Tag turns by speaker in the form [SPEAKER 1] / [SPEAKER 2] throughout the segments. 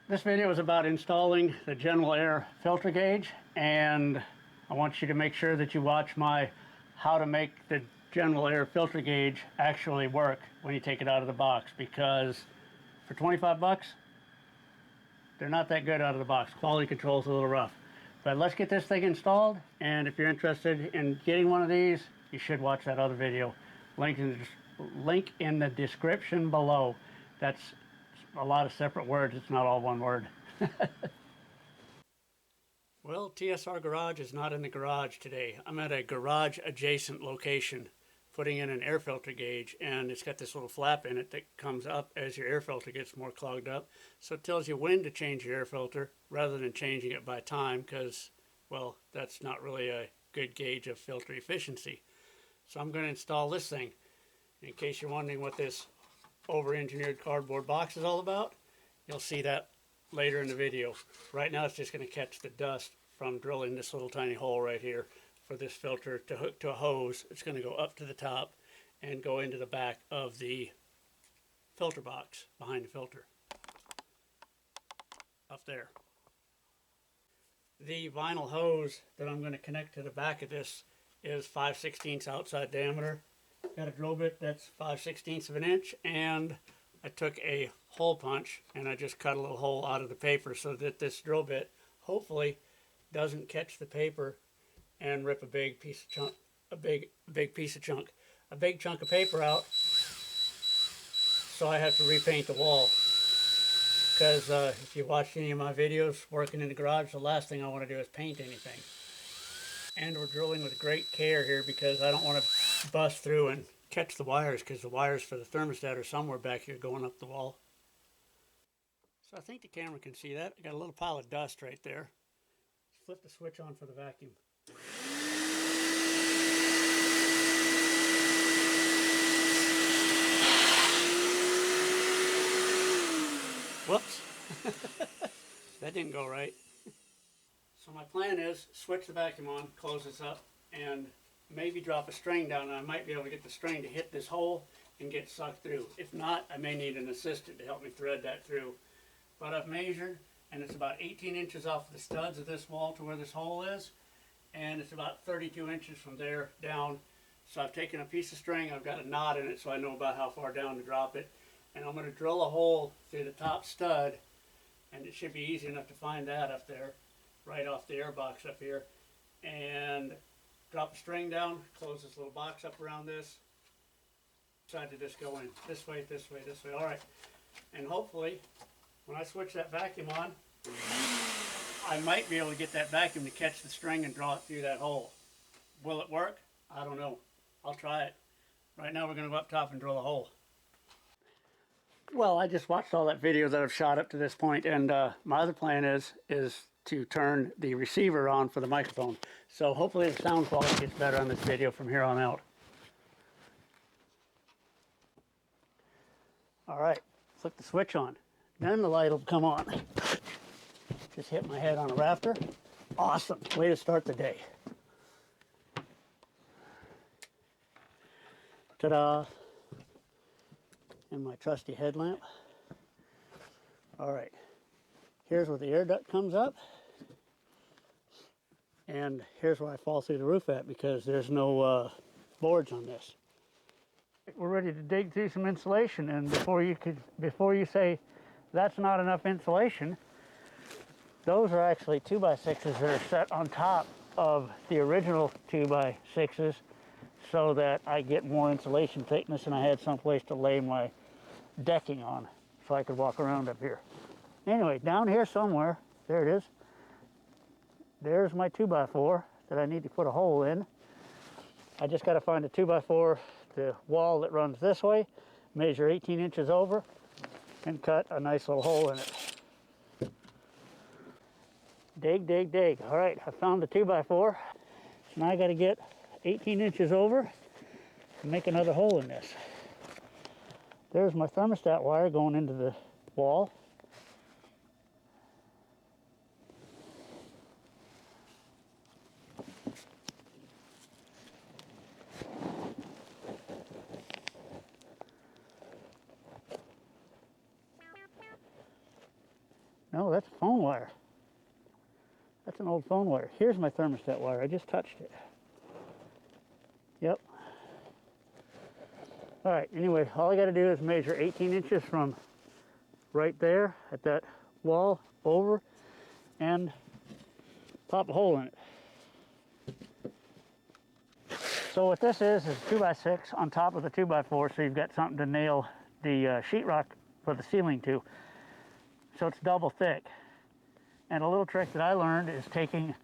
[SPEAKER 1] This video is about installing the GeneralAire filter gauge, and I want you to make sure that you watch my how to make the GeneralAire filter gauge actually work when you take it out of the box, because for 25 bucks they're not that good out of the box. Quality control is a little rough. But let's get this thing installed, and if you're interested in getting one of these, you should watch that other video. Link in the description below. That's a lot of separate words. It's not all one word. Well, TSR Garage is not in the garage today. I'm at a garage adjacent location putting in an air filter gauge, and it's got this little flap in it that comes up as your air filter gets more clogged up. So it tells you when to change your air filter rather than changing it by time, because, well, that's not really a good gauge of filter efficiency. So I'm going to install this thing. In case you're wondering what this over-engineered cardboard box is all about, you'll see that later in the video. Right now it's just going to catch the dust from drilling this little tiny hole right here for this filter to hook to a hose. It's going to go up to the top and go into the back of the filter box behind the filter. Up there. The vinyl hose that I'm going to connect to the back of this is 5/16 outside diameter. Got a drill bit that's 5/16 of an inch, and I took a hole punch and I just cut a little hole out of the paper so that this drill bit hopefully doesn't catch the paper and rip a big chunk of paper out. So I have to repaint the wall, because if you watched any of my videos working in the garage, the last thing I want to do is paint anything. And we're drilling with great care here because I don't want to bust through and catch the wires, because the wires for the thermostat are somewhere back here going up the wall. So I think the camera can see that. I got a little pile of dust right there. Let's flip the switch on for the vacuum. Whoops. That didn't go right. So my plan is switch the vacuum on, close this up, and maybe drop a string down, and I might be able to get the string to hit this hole and get sucked through. If not, I may need an assistant to help me thread that through. But I've measured, and it's about 18 inches off the studs of this wall to where this hole is, and it's about 32 inches from there down. So I've taken a piece of string, I've got a knot in it so I know about how far down to drop it, and I'm going to drill a hole through the top stud, and it should be easy enough to find that up there, right off the air box up here, and drop the string down, close this little box up around this, decide to just go in this way, this way, this way. All right, and hopefully when I switch that vacuum on, I might be able to get that vacuum to catch the string and draw it through that hole. Will it work? I don't know. I'll try it. Right now we're going to go up top and drill a hole. Well, I just watched all that video that I've shot up to this point, and my other plan is to turn the receiver on for the microphone. So hopefully the sound quality gets better on this video from here on out. All right, flip the switch on. Then the light will come on. Just hit my head on a rafter. Awesome, way to start the day. Ta-da! And my trusty headlamp. All right, here's where the air duct comes up. And here's where I fall through the roof at, because there's no boards on this. We're ready to dig through some insulation, and before you say that's not enough insulation, those are actually 2x6s that are set on top of the original 2x6s so that I get more insulation thickness, and I had someplace to lay my decking on so I could walk around up here. Anyway, down here somewhere, there it is. There's my 2x4 that I need to put a hole in. I just got to find a 2x4, the wall that runs this way, measure 18 inches over, and cut a nice little hole in it. Dig, dig, dig. All right, I found the 2x4. So now I got to get 18 inches over and make another hole in this. There's my thermostat wire going into the wall. No, that's phone wire. That's an old phone wire. Here's my thermostat wire. I just touched it. Yep. All right, anyway, all I got to do is measure 18 inches from right there at that wall over and pop a hole in it. So what this is 2x6 on top of the 2x4, so you've got something to nail the sheetrock for the ceiling to. So it's double thick. And a little trick that I learned is taking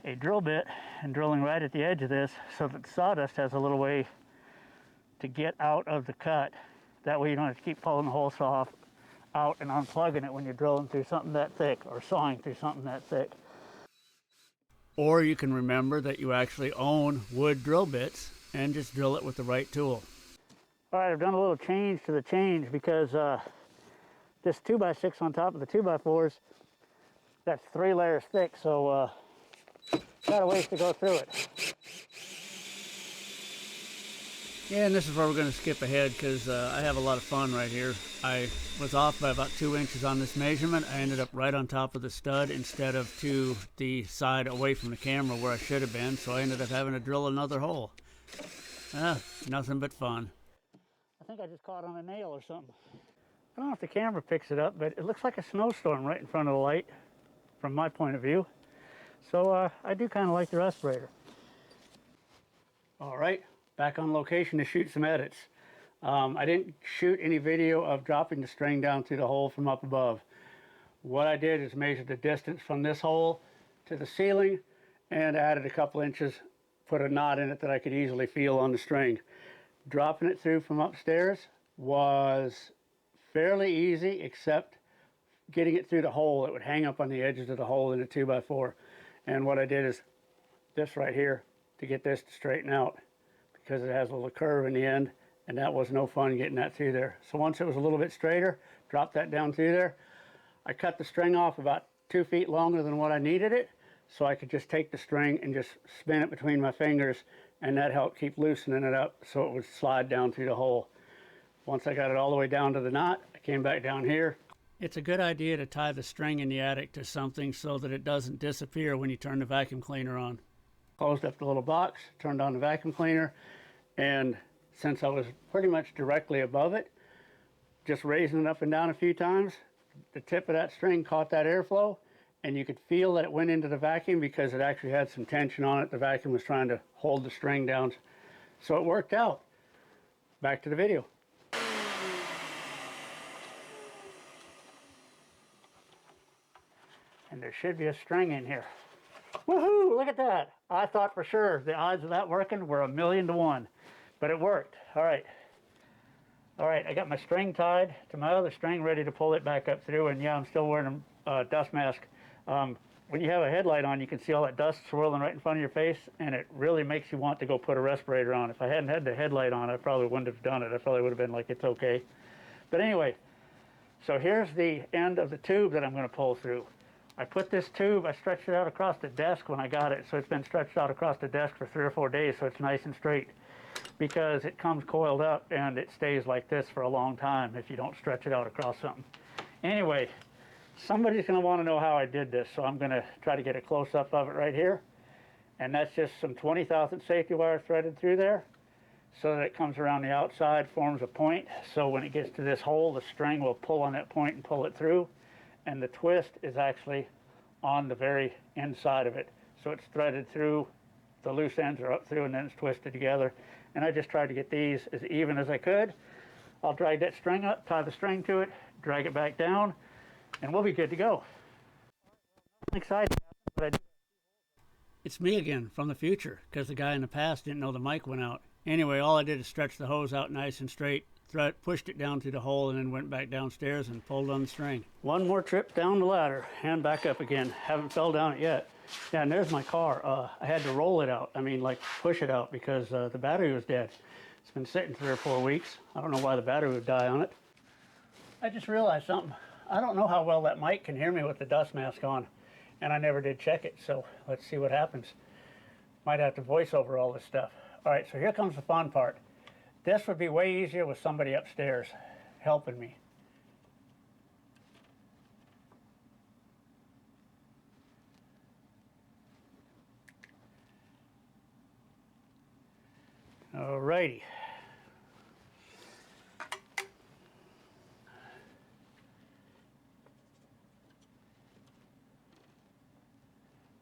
[SPEAKER 1] a drill bit and drilling right at the edge of this so that the sawdust has a little way to get out of the cut. That way you don't have to keep pulling the hole saw out and unplugging it when you're drilling through something that thick or sawing through something that thick. Or you can remember that you actually own wood drill bits and just drill it with the right tool. All right, I've done a little change to the change because this 2x6 on top of the 2x4s, that's 3 layers thick, so got a ways to go through it. Yeah, and this is where we're going to skip ahead because I have a lot of fun right here. I was off by about 2 inches on this measurement. I ended up right on top of the stud instead of to the side away from the camera where I should have been, so I ended up having to drill another hole. Nothing but fun. I think I just caught on a nail or something. I don't know if the camera picks it up, but it looks like a snowstorm right in front of the light from my point of view. So I do kind of like the respirator. All right. Back on location to shoot some edits. I didn't shoot any video of dropping the string down through the hole from up above. What I did is measure the distance from this hole to the ceiling and added a couple inches, put a knot in it that I could easily feel on the string. Dropping it through from upstairs was fairly easy, except getting it through the hole. It would hang up on the edges of the hole in a 2x4. And what I did is this right here to get this to straighten out, because it has a little curve in the end, and that was no fun getting that through there. So once it was a little bit straighter, dropped that down through there. I cut the string off about 2 feet longer than what I needed it, so I could just take the string and just spin it between my fingers, and that helped keep loosening it up so it would slide down through the hole. Once I got it all the way down to the knot, I came back down here. It's a good idea to tie the string in the attic to something so that it doesn't disappear when you turn the vacuum cleaner on. Closed up the little box, turned on the vacuum cleaner, and since I was pretty much directly above it, just raising it up and down a few times, the tip of that string caught that airflow, and you could feel that it went into the vacuum because it actually had some tension on it. The vacuum was trying to hold the string down, so it worked out. Back to the video. And there should be a string in here. Woohoo! Look at that. I thought for sure the odds of that working were 1,000,000 to 1, but it worked. All right. All right, I got my string tied to my other string, ready to pull it back up through, and yeah, I'm still wearing a dust mask. When you have a headlight on, you can see all that dust swirling right in front of your face, and it really makes you want to go put a respirator on. If I hadn't had the headlight on, I probably wouldn't have done it. I probably would have been like, it's okay. But anyway, so here's the end of the tube that I'm going to pull through. I put this tube, I stretched it out across the desk when I got it, so it's been stretched out across the desk for 3 or 4 days, so it's nice and straight, because it comes coiled up and it stays like this for a long time if you don't stretch it out across something. Anyway, somebody's going to want to know how I did this, so I'm going to try to get a close-up of it right here. And that's just some 20,000 safety wire threaded through there so that it comes around the outside, forms a point, so when it gets to this hole, the string will pull on that point and pull it through. And the twist is actually on the very inside of it. So it's threaded through, the loose ends are up through, and then it's twisted together. And I just tried to get these as even as I could. I'll drag that string up, tie the string to it, drag it back down, and we'll be good to go. I'm excited, but it's me again from the future, because the guy in the past didn't know the mic went out. Anyway, all I did is stretch the hose out nice and straight, pushed it down through the hole, and then went back downstairs and pulled on the string. One more trip down the ladder and back up again. Haven't fell down it yet. Yeah, and there's my car. I had to roll it out. I mean, like push it out because the battery was dead. It's been sitting 3 or 4 weeks. I don't know why the battery would die on it. I just realized something. I don't know how well that mic can hear me with the dust mask on, and I never did check it, so let's see what happens. Might have to voice over all this stuff. All right, so here comes the fun part. This would be way easier with somebody upstairs helping me. Alrighty.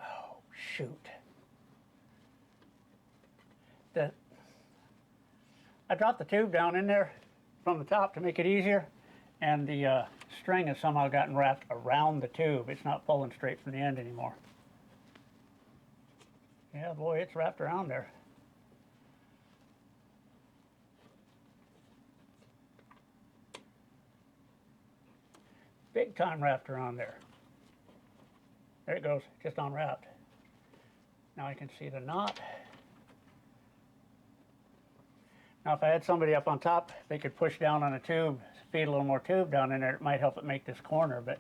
[SPEAKER 1] Oh, shoot. I dropped the tube down in there from the top to make it easier, and the string has somehow gotten wrapped around the tube. It's not pulling straight from the end anymore. Yeah, boy, it's wrapped around there. Big time wrapped around there. There it goes, just unwrapped. Now I can see the knot. Now if I had somebody up on top, they could push down on a tube, feed a little more tube down in there. It might help it make this corner, but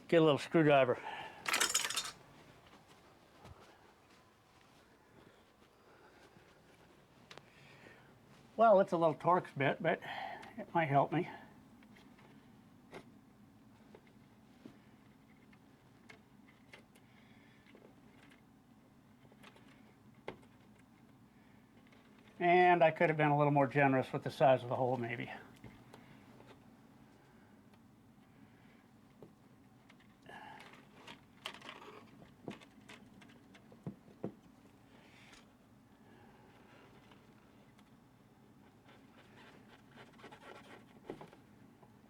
[SPEAKER 1] get a little screwdriver. Well, it's a little Torx bit, but it might help me. And I could have been a little more generous with the size of the hole, maybe.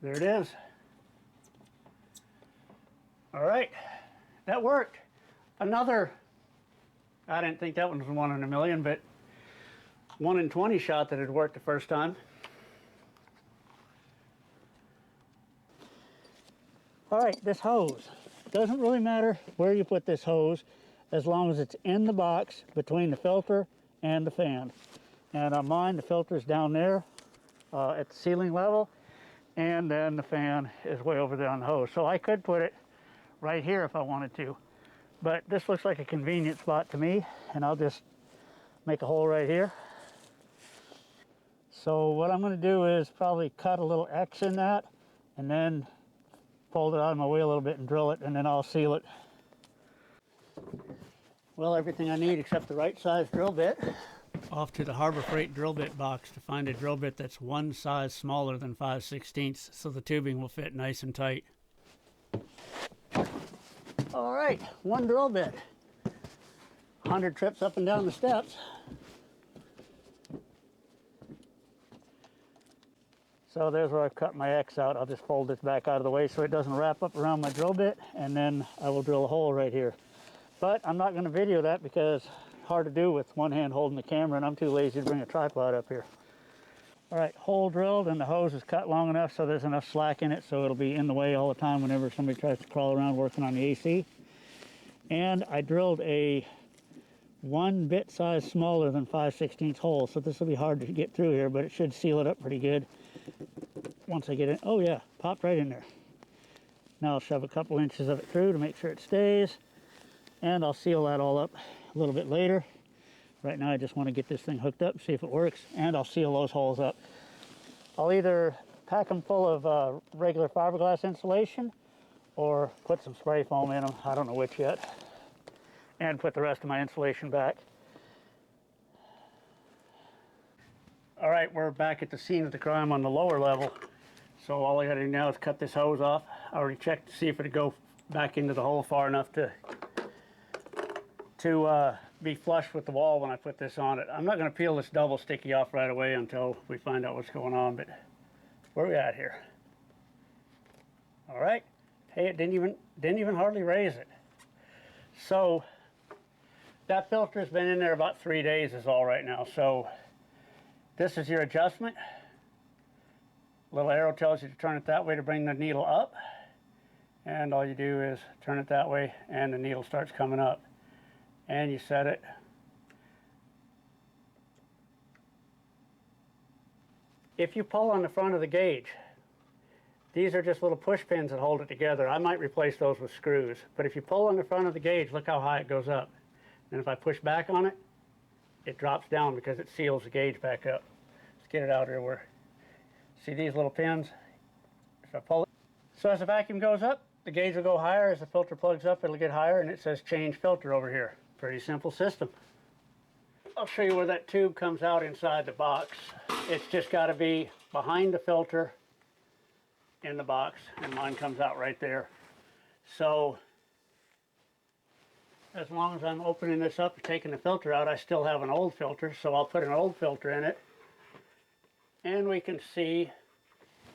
[SPEAKER 1] There it is. All right, that worked. Another, I didn't think that one was 1 in a million, but 1 in 20 shot that had worked the first time. All right, this hose. It doesn't really matter where you put this hose as long as it's in the box between the filter and the fan. And on mine, the filter's down there at the ceiling level, and then the fan is way over there on the hose. So I could put it right here if I wanted to, but this looks like a convenient spot to me, and I'll just make a hole right here. So what I'm going to do is probably cut a little X in that, and then fold it out of my way a little bit and drill it, and then I'll seal it. Well, everything I need except the right size drill bit. Off to the Harbor Freight drill bit box to find a drill bit that's 1 size smaller than 5/16 so the tubing will fit nice and tight. All right, 1 drill bit. 100 trips up and down the steps. So there's where I've cut my X out. I'll just fold this back out of the way so it doesn't wrap up around my drill bit, and then I will drill a hole right here. But I'm not going to video that because it's hard to do with one hand holding the camera, and I'm too lazy to bring a tripod up here. All right, hole drilled, and the hose is cut long enough so there's enough slack in it so it'll be in the way all the time whenever somebody tries to crawl around working on the AC. And I drilled a 1 bit size smaller than 5/16 hole, so this will be hard to get through here, but it should seal it up pretty good once I get it. Oh yeah, popped right in there. Now I'll shove a couple inches of it through to make sure it stays, and I'll seal that all up a little bit later. Right now I just want to get this thing hooked up, see if it works, and I'll seal those holes up. I'll either pack them full of regular fiberglass insulation or put some spray foam in them, I don't know which yet, and put the rest of my insulation back. All right, we're back at the scene of the crime on the lower level. So all I gotta do now is cut this hose off. I already checked to see if it'd go back into the hole far enough to be flush with the wall when I put this on it. I'm not gonna peel this double sticky off right away until we find out what's going on, but where are we at here? All right, hey, it didn't even hardly raise it. So that filter's been in there about 3 days is all right now. So this is your adjustment. Little arrow tells you to turn it that way to bring the needle up. And all you do is turn it that way and the needle starts coming up. And you set it. If you pull on the front of the gauge, these are just little push pins that hold it together. I might replace those with screws. But if you pull on the front of the gauge, look how high it goes up. And if I push back on it, it drops down because it seals the gauge back up. Let's get it out here where, see these little pins? If I pull it, so as the vacuum goes up, the gauge will go higher. As the filter plugs up, it'll get higher, and it says change filter over here. Pretty simple system. I'll show you where that tube comes out inside the box. It's just got to be behind the filter in the box, and mine comes out right there. So as long as I'm opening this up and taking the filter out, I still have an old filter, so I'll put an old filter in it, and we can see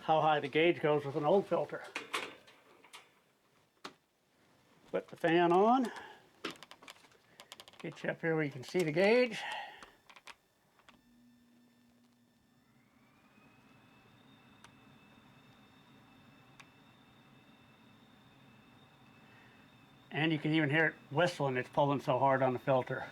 [SPEAKER 1] how high the gauge goes with an old filter. Put the fan on, get you up here where you can see the gauge. And you can even hear it whistling, it's pulling so hard on the filter.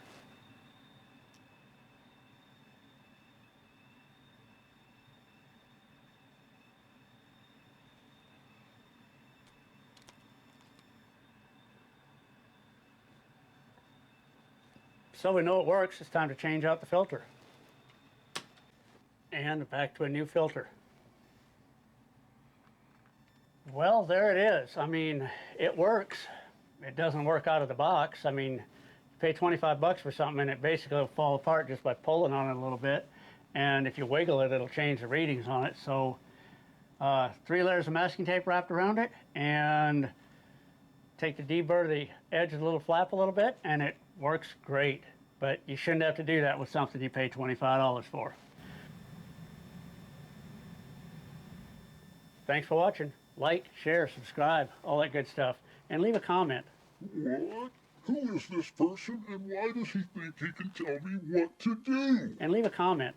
[SPEAKER 1] So we know it works, it's time to change out the filter. And back to a new filter. Well, there it is. I mean, it works. It doesn't work out of the box. I mean, you pay 25 bucks for something and it basically will fall apart just by pulling on it a little bit. And if you wiggle it, it'll change the readings on it. So 3 layers of masking tape wrapped around it, and take the deburr of the edge of the little flap a little bit, and it works great. But you shouldn't have to do that with something you pay $25 for. Thanks for watching. Like, share, subscribe, all that good stuff. And leave a comment.
[SPEAKER 2] What? Who is this person, and why does he think he can tell me what to do?
[SPEAKER 1] And leave a comment.